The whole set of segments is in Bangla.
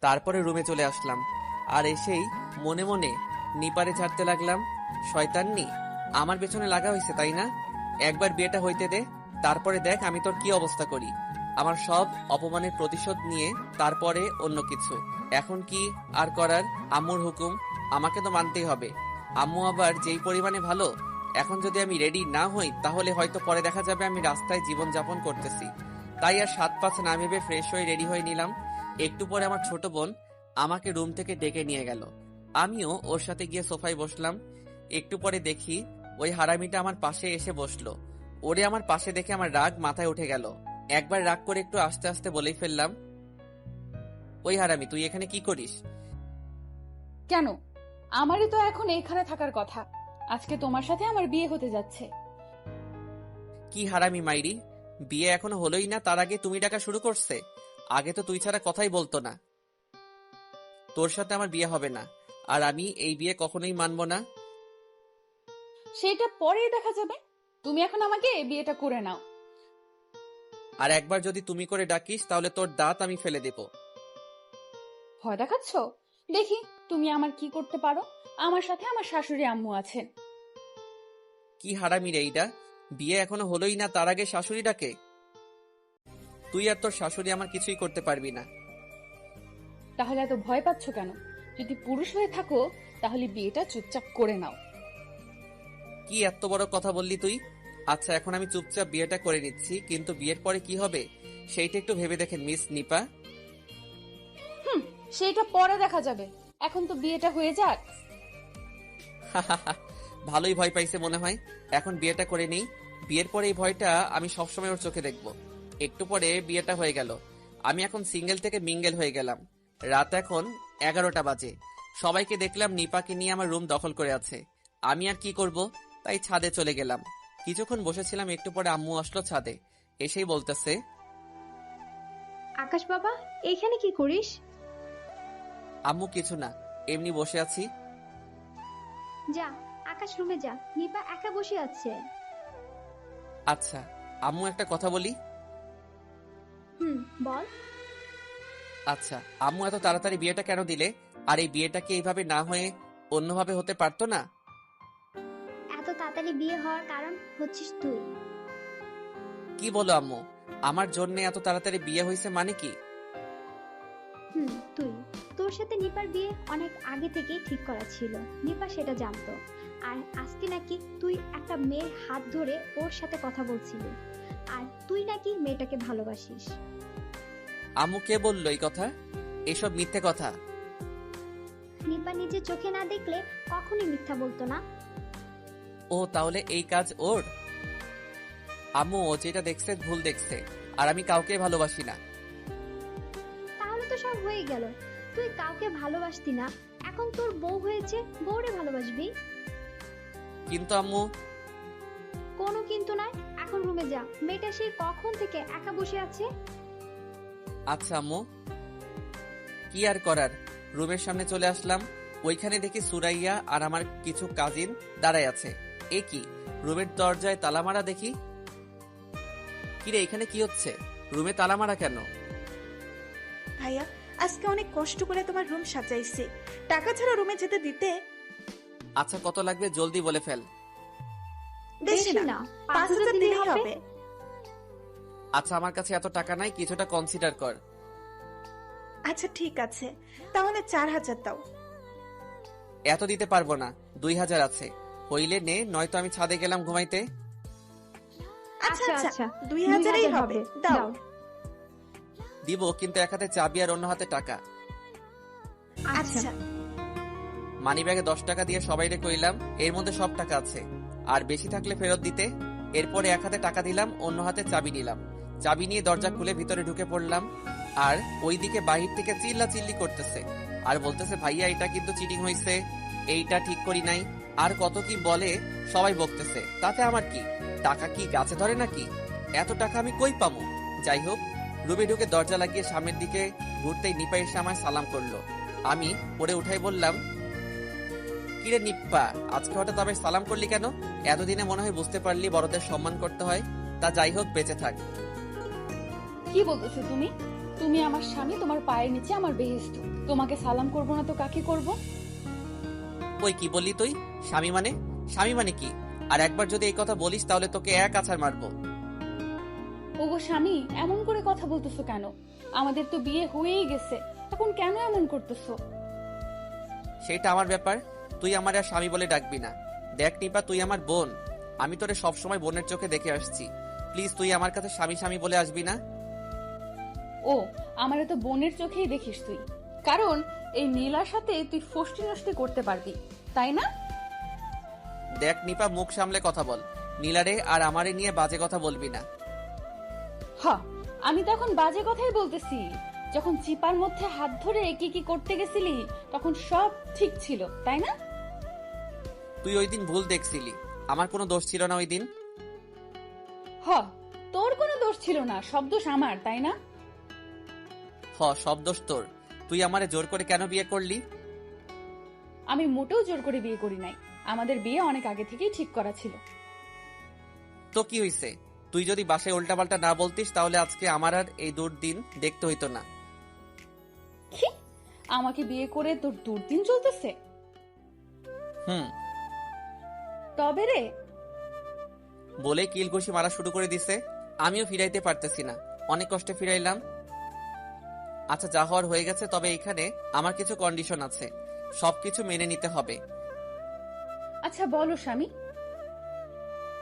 তারপরে রুমে চলে আসলাম, আর এসেই মনে মনে নিপারে ছাড়তে লাগলাম। শয়তান্নি, আমার পেছনে লাগা হয়েছে তাই না? একবার বিয়েটা হইতে দে, তারপরে দেখ আমি তোর কি অবস্থা করি। আমার সব অপমানের প্রতিশোধ নিয়ে তারপরে অন্য কিছু। এখন কি আর করার? আম্মুর হুকুম, আমাকে তো মানতেই হবে। আম্মু আবার যেই পরিমাণে ভালো, এখন যদি আমি রেডি না হই তাহলে হয়তো পরে দেখা যাবে আমি রাস্তায় জীবন যাপন করতেছি। তাই আর 7-5 না ভেবে ফ্রেশ হয়ে রেডি হয়ে নিলাম। একটু পরে আমার ছোট বোন আমাকে রুম থেকে ডেকে নিয়ে গেল। আমিও ওর সাথে গিয়ে সোফায় বসলাম। একটু পরে দেখি ওই হারামিটা আমার পাশে এসে বসলো। ওরে আমার পাশে দেখে আমার রাগ মাথায় উঠে গেল। একবার রাগ করে একটু আস্তে আস্তে বলেই ফেললাম, ওই হারামি তুই এখানে কি করিস? কেন? আমারই তো এখন এখানে থাকার কথা। আজকে তোমার সাথে আমার বিয়ে হতে যাচ্ছে। কি হারামি মাইরি, বিয়ে এখনো হলোই না তার আগে তুমি ডাকা শুরু করছে? আগে তো তুই ছাড়া কথাই বলতো না। তোর সাথে আমার বিয়ে হবে না, আর আমি এই বিয়ে কখনোই মানবো না। সেটা পরেই দেখা যাবে। তুমি এখন আমাকে এই বিয়েটা করে নাও। আর একবার যদি তুমি করে ডাকিস তাহলে তোর দাঁত আমি ফেলে দেব। ভয় দেখাচ্ছ? দেখি তুমি আমার কি করতে পারো। আমার সাথে আমার শাশুড়ি আম্মু আছেন। কি হারামি রে এইটা, বিয়ে এখনো হলোই না তার আগে শাশুড়ি ডাকে? তুই আর তোর শাশুড়ি আমার কিছুই করতে পারবি না। তাহলে এত ভয় পাচ্ছ কেন? যদি পুরুষ হয়ে থাকো তাহলে বিয়েটা চুপচাপ করে নাও। কি এত বড় কথা বললি তুই? আচ্ছা এখন আমি চুপচাপ বিয়েটা করে নিচ্ছি, কিন্তু বিয়ের পরে কি হবে সেইটা একটু ভেবে দেখেন মিস নিপা। সেটা পরে দেখা যাবে, এখন তো বিয়েটা হয়ে যাক। ভালোই ভয় পাইছে মনে হয়। এখন বিয়েটা করে নেই, বিয়ের পরে এই ভয়টা আমি সবসময় ওর চোখে দেখবো। একটু পরে বিয়েটা হয়ে গেল, আমি এখন সিঙ্গেল থেকে মিঙ্গেল হয়ে গেলাম। রাত এখন 11টা বাজে। সবাইকে দেখলাম নিপাকে নিয়ে আমার রুম দখল করে আছে। আমি আর কি করব, তাই ছাদে চলে গেলাম। কিছুক্ষণ বসেছিলাম, একটু পরে আম্মু আসলো ছাদে। এসেই বলতেছে, আকাশ বাবা, এইখানে কি করিস? আম্মু কিছু না, এমনি বসে আছি। যা, আকাশ রুমে যা, নিপা একা বসে আছে। আচ্ছা আম্মু একটা কথা বলি। বল। আচ্ছা আম্মু, এত তাড়াতাড়ি বিয়েটা কেন দিলে? আর এই বিয়েটা কি এইভাবে না হয়ে অন্যভাবে হতে পারতো না? এত তাড়াতাড়ি বিয়ে হওয়ার কারণ হচ্ছিস তুই। কি বলো আম্মু, আমার জন্য এত তাড়াতাড়ি বিয়ে হয়েছে মানে কি? তুই, তোর সাথে নিপার বিয়ে অনেক আগে থেকেই ঠিক করা ছিল। নিপা সেটা জানতো। আর আজকে নাকি তুই একটা মেয়ের হাত ধরে ওর সাথে কথা বলছিলি, আর তুই নাকি মেয়েটাকে ভালোবাসিস। আম্মু কে বললো এই কথা? এসব মিথ্যে কথা। নিপা নিজে চোখে না দেখলে কখনোই মিথ্যা বলতো না। ও তাহলে এই কাজ ওর? আম্মু ও যেটা দেখছে ভুল দেখছে, আর আমি কাউকে ভালোবাসি না। তাহলে তো সব হয়ে গেল। তুই কাউকে ভালোবাসতি না, এখন তোর বউ হয়েছে, বউরে ভালোবাসবি। কিন্তু আম্মু। কোনো কিন্তু নাই, এখন রুমে যা। মেয়েটা সেই কখন থেকে একা বসে আছে। আচ্ছা আম্মু। কি আর করার, রুমের সামনে চলে আসলাম। ওইখানে দেখি সুরাইয়া আর আমার কিছু কাজিন দাঁড়ায় আছে। এ কি, রুমের দরজায় তালা মারা দেখি। কিরে এখানে কি হচ্ছে? রুমে তালা মারা কেন? ভাইয়া, আজকে অনেক কষ্ট করে তোমার রুম সাজাইছি, টাকা ছাড়া রুমে যেতে দিতে? আচ্ছা কত লাগবে জলদি বলে ফেল। বেশি না, 5,000 দিলেই হবে। আচ্ছা আমার কাছে এত টাকা নাই, কিছুটা কনসিডার কর। আচ্ছা ঠিক আছে, তাহলে 4,000 দাও। এত দিতে পারবো না, 2,000 আছে, হইলে নে, নয়তো আমি ছাদে গেলাম ঘুমাইতে। আচ্ছা আচ্ছা, 2,000ই হবে, দাও। দিব, কিন্তু এক হাতে চাবি আর অন্য হাতে টাকা। আচ্ছা। মানিব্যাগে 10 টাকা দিয়ে সবাইরে কইলাম এর মধ্যে সব টাকা আছে, আর বেশি থাকলে ফেরত দিতে। এরপরে এক হাতে টাকা দিলাম, অন্য হাতে চাবি নিলাম। চাবি নিয়ে দরজা খুলে ভিতরে ঢুকে পড়লাম। আর ওইদিকে বাহির থেকে চিল্লা চিল্লি করতেছে আর বলতেছে, ভাইয়া এটা কিন্তু চিটিং হয়েছে, এইটা ঠিক করি নাই, আর কত কি বলে। সবাই বকতেছে, তাতে আমার কি? টাকা কি গাছে ধরে নাকি? এত টাকা আমি কই পামু? যাই হোক, রুমে ঢুকে দরজা লাগিয়ে সামনের দিকে ঘুরতেই নিপা এসে আমায় সালাম করলো। আমি পরে উঠাই বললাম, কিরে নিপ্পা, আজকে হঠাৎ আবার সালাম করলি কেন? এতদিনে মনে হয় বুঝতে পারলি বড়দের সম্মান করতে হয়। তা যাই হোক, বেঁচে থাক। কি বলতেছো তুমি? তুমি আমার স্বামী, তোমার পায়ের নিচে আমার বেহেস্ত। তোমাকে সালাম করব না তো কাকে করব? ওই কি বললি তুই? স্বামী মানে? স্বামী মানে কি? আর একবার যদি এই কথা বলিস তাহলে তোকে এক আছাড় মারবো। ওগো স্বামী, এমন করে কথা বলতেছো কেন? আমাদের তো বিয়ে হয়েই গেছে, এখন কেন এমন করতেছো? সেটা আমার ব্যাপার, তুই আমার আর স্বামী বলে ডাকবি না। দেখ নিপা, তুই আমার বোন, আমি তোরে সবসময় বোনের চোখে দেখে আসছি। প্লিজ তুই আমার কাছে স্বামী স্বামী বলে আসবি না। ও, আমারে তো বোনের চোখেই দেখিস তুই, কারণ এই নীলার সাথে তুই ফষ্টি নষ্টি করতে পারবি, তাই না? দেখ নিপা, মুখ সামলে কথা বল। নীলারে আর আমারে নিয়ে বাজে কথা বলবি না। হ্যাঁ, আমি তো এখন বাজে কথাই বলতেছি। যখন চিপার মধ্যে হাত ধরে কি কি করতে গেছিলি তখন সব ঠিক ছিল, তাই না? তুই ওই দিন ভুল দেখছিলি, আমার কোনো দোষ ছিল না ওই দিন। তোর কোনো দোষ ছিল না, সব দোষ আমার, তাই না? সব দোষ তোর। তুই আমারে জোর করে কেন বিয়ে করলি? আমি মোটেও জোর করে বিয়ে করি নাই, আমাদের বিয়ে অনেক আগে থেকেই ঠিক করা ছিল। তো কি হইছে? তুই যদি বাসায় উল্টাপাল্টা না বলতিস তাহলে আজকে আমার আর এই দুর্দিন দেখতে হইতো না। কি? আমাকে বিয়ে করে তোর দুর্দিন চলতেছে? হুম, তবে রে, বলে কিলঘুষি মারা শুরু করে দিছে। আমিও ফিরাইতে পারতেছি না, অনেক কষ্টে ফিরাইলাম। আচ্ছা, যা হওয়ার হয়ে গেছে, তবে এখানে আমার কিছু কন্ডিশন আছে, সবকিছু মেনে নিতে হবে। আচ্ছা বলো স্বামী।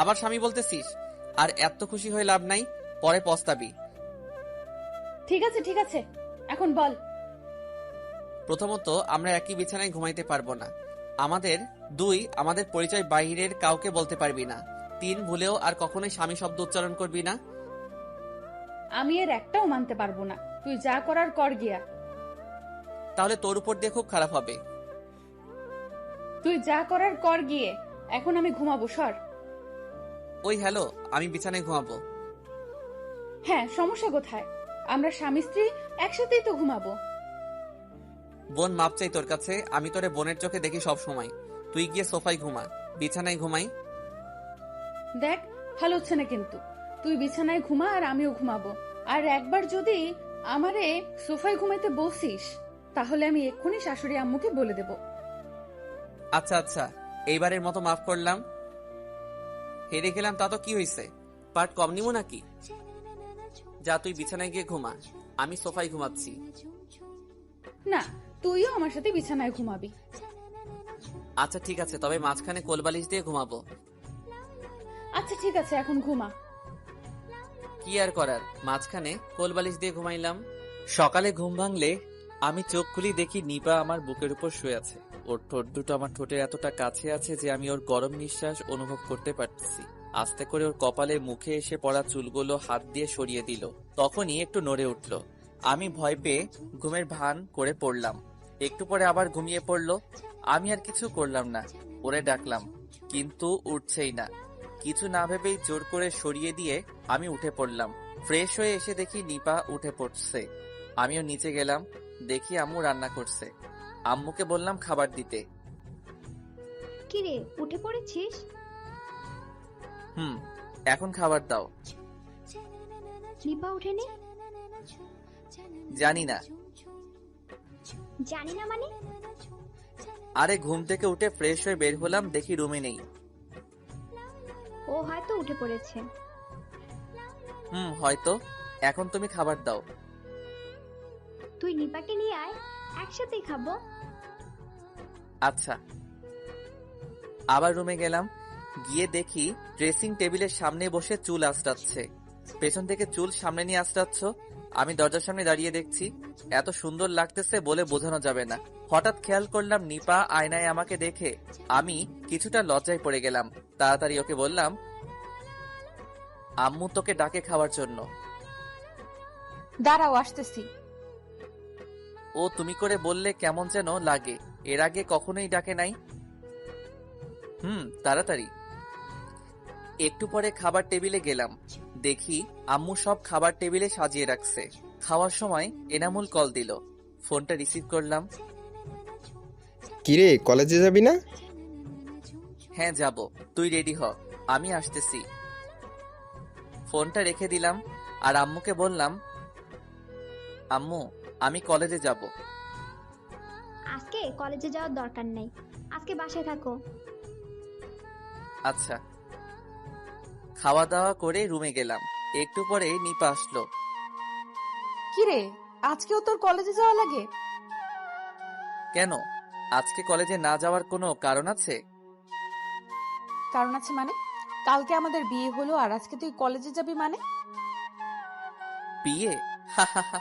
আবার স্বামী বলতেছিস? আর এত খুশি হয়ে লাভ নাই, পরে পস্তাবি। ঠিক আছে ঠিক আছে, এখন বল। প্রথমত, আমরা একই বিছানায় ঘুমাইতে পারবো না। আমাদের পরিচয় বাইরের কাউকে বলতে পারবি না। 3, ভুলেও আর কখনোই স্বামী শব্দ উচ্চারণ করবি না। আমি এর একটাও মানতে পারবো না, তুই যা করার কর গিয়া। তাহলে তোর উপর দিয়ে খুব খারাপ হবে। তুই যা করার কর গিয়ে, এখন আমি ঘুমাবো, সর। ওই হ্যালো, আমি বিছানায় ঘুমাবো। হ্যাঁ, সমস্যা কোথায়? আমরা স্বামী স্ত্রী একসাথেই তো ঘুমাবো। বোন, মাপ চাই তোর কাছে, আমি তোরে বোনের চোখে দেখি সব সময়। তুই গিয়ে সোফায় ঘুমা, বিছানায় ঘুমাই। দেখ, ভালো হচ্ছে না কিন্তু। তুই বিছানায় ঘুমা আর আমিও ঘুমাবো। আর একবার যদি আমারে সোফায় ঘুমাইতে বসিস তাহলে আমি এক্ষুনি শাশুড়ি আম্মুকে বলে দেব। আচ্ছা আচ্ছা, এইবারের মতো মাফ করলাম। হেরে গেলাম তা তো কি হয়েছে, পার্ট কম নিব নাকি? যা, তুই বিছানায় গিয়ে ঘুমা, আমি সোফায় ঘুমাচ্ছি। না, তুইও আমার সাথে বিছানায় ঘুমাবি। আচ্ছা ঠিক আছে, তবে মাঝখানে কোলবালিশ দিয়ে ঘুমাবো। আচ্ছা ঠিক আছে, এখন ঘুমা। কি আর করার, মাঝখানে কোলবালিশ দিয়ে ঘুমাইলাম। সকালে ঘুম ভাঙলে আমি চোখ খুলি, দেখি নিপা আমার বুকের উপর শুয়ে আছে। ওর ঠোঁট দুটো আমার ঠোঁটের এতটা কাছে আছে যে আমি ওর গরম নিঃশ্বাস অনুভব করতে পারছি। আস্তে করে ওর কপালে মুখে এসে পড়া চুলগুলো হাত দিয়ে সরিয়ে দিল। তখনই একটু নড়ে উঠল। আমি ভয় পেয়ে ঘুমের ভান করে পড়লাম। একটু পরে আবার ঘুমিয়ে পড়লো। আমি আর কিছু করলাম না, ওরে ডাকলাম, কিন্তু উঠছেই না। কিছু না ভেবেই জোর করে সরিয়ে দিয়ে আমি উঠে পড়লাম। ফ্রেশ হয়ে এসে দেখি নিপা উঠে পড়ছে। আমিও নিচে গেলাম, দেখি আম্মু রান্না করছে। আম্মুকে বললাম খাবার দিতে। কিরে, উঠে পড়েছিস? এখন খাবার দাও। নিপা ওঠেনি? জানি না। জানি না মানে? আরে ঘুম থেকে উঠে ফ্রেশ হয়ে বের হলাম, দেখি রুমে নেই। ও হয়তো উঠে পড়েছে। হয়তো। এখন তুমি খাবার দাও। তুই নিপাকে নিয়ে আয়, একসাথেই খাবো। আচ্ছা। আবার রুমে গেলাম, গিয়ে দেখি ড্রেসিং টেবিলের সামনে বসে চুল আঁচড়াচ্ছে। পেছন থেকে চুল সামনে নিয়ে আঁচড়াচ্ছ। আমি দরজার সামনে দাঁড়িয়ে দেখছি। এত সুন্দর লাগতেছে বলে বোঝানো যাবে না। হঠাৎ খেয়াল করলাম নিপা আয়নায় আমাকে দেখে। আমি কিছুটা লজ্জায় পড়ে গেলাম। তাড়াতাড়ি ওকে বললাম, আম্মু তোকে ডাকে খাওয়ার জন্য। দাঁড়াও, আসতেছি। ও তুমি করে বললে কেমন যেন লাগে, এর আগে কখনোই ডাকে নাই। তাড়াতাড়ি। একটু পরে খাবার টেবিলে গেলাম, দেখি আম্মু সব খাবার টেবিলে সাজিয়ে রাখছে। খাওয়ার সময় এনামুল কল দিল, ফোনটা রিসিভ করলাম। কিরে, কলেজে যাবি না? হ্যাঁ যাব, তুই রেডি হ, আমি আসতেছি। ফোনটা রেখে দিলাম আর আম্মুকে বললাম, আম্মু, আমি কলেজে যাব। আজকে কলেজে যাওয়ার দরকার নেই, আজকে বাসায় থাকো। আচ্ছা। খাওয়া দাওয়া করে রুমে গেলাম। একটু পরে নিপা আসলো। কিরে, আজকেও তোর কলেজে যাওয়া লাগে? কেন, আজকে কলেজে না যাওয়ার কোনো কারণ আছে? কারণ আছে মানে? কালকে আমাদের বিয়ে হলো আর আজকে তুই কলেজে যাবি মানে? বিয়ে? হাহাহা।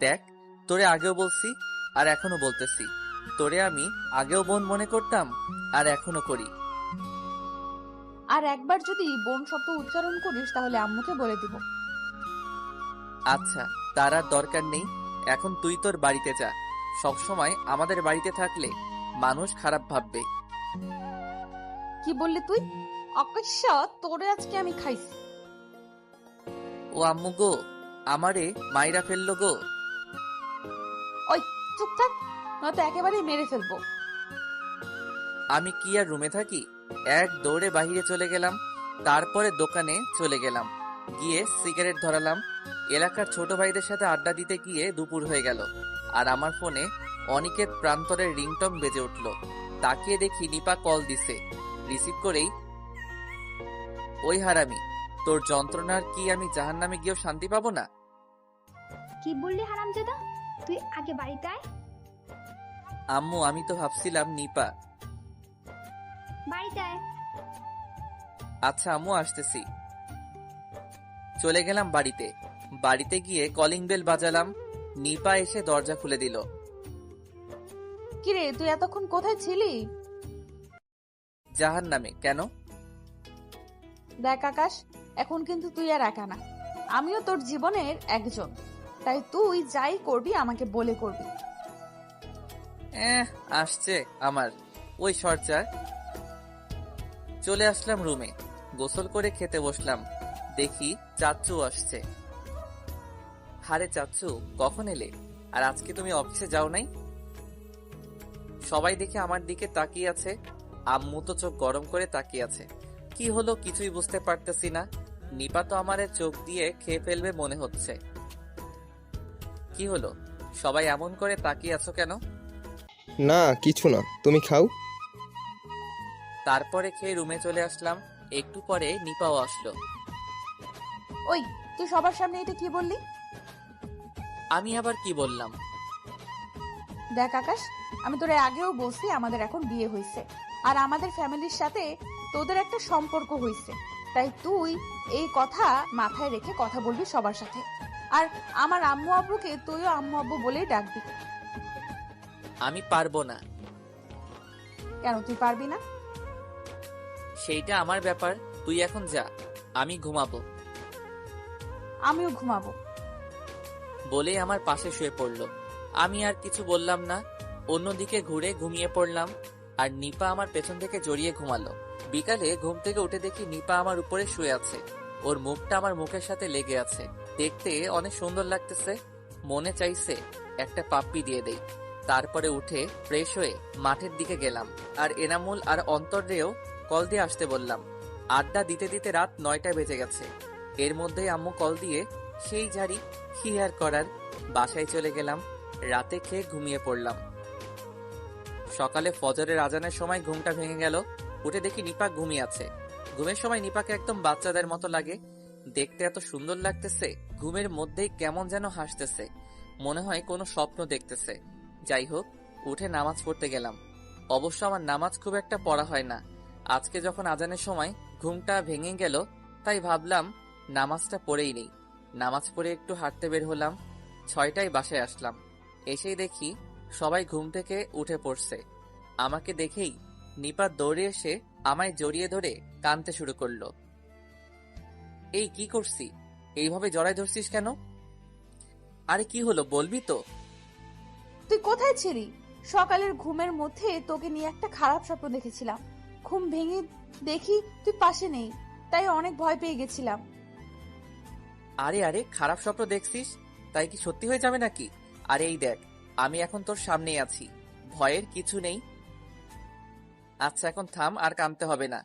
দেখ, তোরে আগেও বলছি আর এখনো বলতেছি, তোরে আমি আগেও বোন মনে করতাম আর এখনো করি। আর একবার যদি বোন শব্দ উচ্চারণ করিস তাহলে আম্মুকে বলে দিব। আচ্ছা, তার আর দরকার নেই। এখন তুই তোর বাড়িতে যা। সবসময় আমাদের বাড়িতে থাকলে মানুষ খারাপ ভাববে। কি বললি তুই? অকস্য তোরে আজকে আমি খাইছি। ও আম্মু গো, আমারে মাইরা ফেললো গো। ওই চুপ থাক, নয়তো একেবারেই মেরে ফেলবো। আমি কি আর রুমে থাকি? এক দৌড়ে বাহিরে চলে গেলাম। তারপরে দোকানে চলে গেলাম, গিয়ে সিগারেট ধরালাম। এলাকার ছোট ভাইদের সাথে আড্ডা দিতে গিয়ে দুপুর হয়ে গেল, আর আমার ফোনে অনিকেত প্রান্তরের রিংটং বেজে উঠল। তাকিয়ে দেখি নিপা কল দিছে। রিসিভ করেই, ওই হারামি, তোর যন্ত্রণার কি আমি জাহান্নামে গিয়েও শান্তি পাবো না? কি বললি হারামজাদা? তুই আগে বাড়িতে আয়। আম্মু, আমি তো ভাবছিলাম নিপা। বাড়িতে আয়। আচ্ছা আম্মু, আসতেছি। চলে গেলাম বাড়িতে। বাড়িতে গিয়ে কলিং বেল বাজালাম। নিপা এসে দরজা খুলে দিল। কিরে, তুই এতক্ষণ কোথায় ছিলি? জাহান্নামে। কেন? দেখ আকাশ, এখন কিন্তু তুই আর একা না, আমিও তোর জীবনের একজন। তাই তুই যাই করবি আমাকে বলে করবি। আসছে আমার ওই সরচার। চলে আসলাম রুমে, গোসল করে খেতে বসলাম। দেখি চাচ্চু আসছে। হারে চাচ্চু, কখন এলে? আর আজকে তুমি অফিসে যাও নাই? সবাই দেখে আমার দিকে তাকিয়ে আছে। আম্মু তো চোখ গরম করে তাকিয়ে আছে। কি হলো কিছুই বুঝতে পারতেছি না। নিপা তো আমারে চোখ দিয়ে খেয়ে ফেলবে মনে হচ্ছে। কি হলো, সবাই এমন করে তাকিয়ে আছো কেন? না কিছু না, তুমি খাও। তারপরে খেয়ে রুমে চলে আসলাম। একটু পরে নিপাও আসলো। ওই, তুই সবার সামনে এটা কি বললি? আমি আবার কি বললাম? দেখ আকাশ, আমি তোরে আগেও বলছি আমাদের এখন বিয়ে হয়েছে আর আমাদের ফ্যামিলির সাথে তোদের একটা সম্পর্ক হয়েছে। তাই তুই এই কথা মাথায় রেখে কথা বলবি সবার সাথে। আর আমার আম্মু আব্বুকে তুইও আম্মু আব্বু বলেই ডাকবি। আমি পারবো না। কেন তুই পারবি না? সেইটা আমার ব্যাপার, তুই এখন যা, আমি ঘুমাবো। আমিও ঘুমাবো। বলেই আমার পাশে শুয়ে পড়লো। আমি আর কিছু বললাম না, অন্যদিকে ঘুরে ঘুমিয়ে পড়লাম। আর নিপা আমার পেছন থেকে জড়িয়ে ঘুমালো। বিকালে ঘুম থেকে উঠে দেখি নিপা আমার উপরে শুয়ে আছে। ওর মুখটা আমার মুখের সাথে লেগে আছে। দেখতে অনেক সুন্দর লাগতেছে। মনে চাইছে একটা পাপ্পি দিয়ে দেই। তারপরে উঠে ফ্রেশ হয়ে মাঠের দিকে গেলাম। আর এনামুল আর অন্তরেও কল দিয়ে আসতে বললাম। আড্ডা দিতে দিতে রাত 9টা বেজে গেছে। এর মধ্যেই আম্মু কল দিয়ে সেই ঝাড়ি কি আর করার, বাসায় চলে গেলাম। রাতে খেয়ে ঘুমিয়ে পড়লাম। সকালে ফজরের আজানের সময় ঘুমটা ভেঙে গেল। উঠে দেখি নিপা ঘুমিয়ে আছে। ঘুমের সময় নিপাকে একদম বাচ্চাদের মতো লাগে। দেখতে এত সুন্দর লাগতেছে, ঘুমের মধ্যেই কেমন যেন হাসতেছে, মনে হয় কোনো স্বপ্ন দেখতেছে। যাই হোক, উঠে নামাজ পড়তে গেলাম। অবশ্য আমার নামাজ খুব একটা পড়া হয় না। আজকে যখন আজানের সময় ঘুমটা ভেঙে গেল, তাই ভাবলাম নামাজটা পড়েই নেই। নামাজ পড়ে একটু হাঁটতে বের হলাম। 6টায় বাসায় আসলাম। এসেই দেখি সবাই ঘুম থেকে উঠে পড়ছে। আমাকে দেখেই নিপা দৌড়ে এসে আমায় জড়িয়ে ধরে কাঁদতে শুরু করলো। এই কি করছি? এইভাবে জড়ায় ধরছিস কেন? আরে কি হলো, বলবি তো? তুই কোথায় ছিলি? সকালের ঘুমের মধ্যে তোকে নিয়ে একটা খারাপ স্বপ্ন দেখেছিলাম। ঘুম ভেঙে দেখি তুই পাশে নেই, তাই অনেক ভয় পেয়ে গেছিলাম। আরে আরে, খারাপ স্বপ্ন দেখছিস? তাই কি সত্যি হয়ে যাবে নাকি? আরে এই দেখ, আমি এখন তোর সামনেই আছি, ভয়ের কিছু নেই। আচ্ছা এখন থাম, আর কাঁদতে হবে না।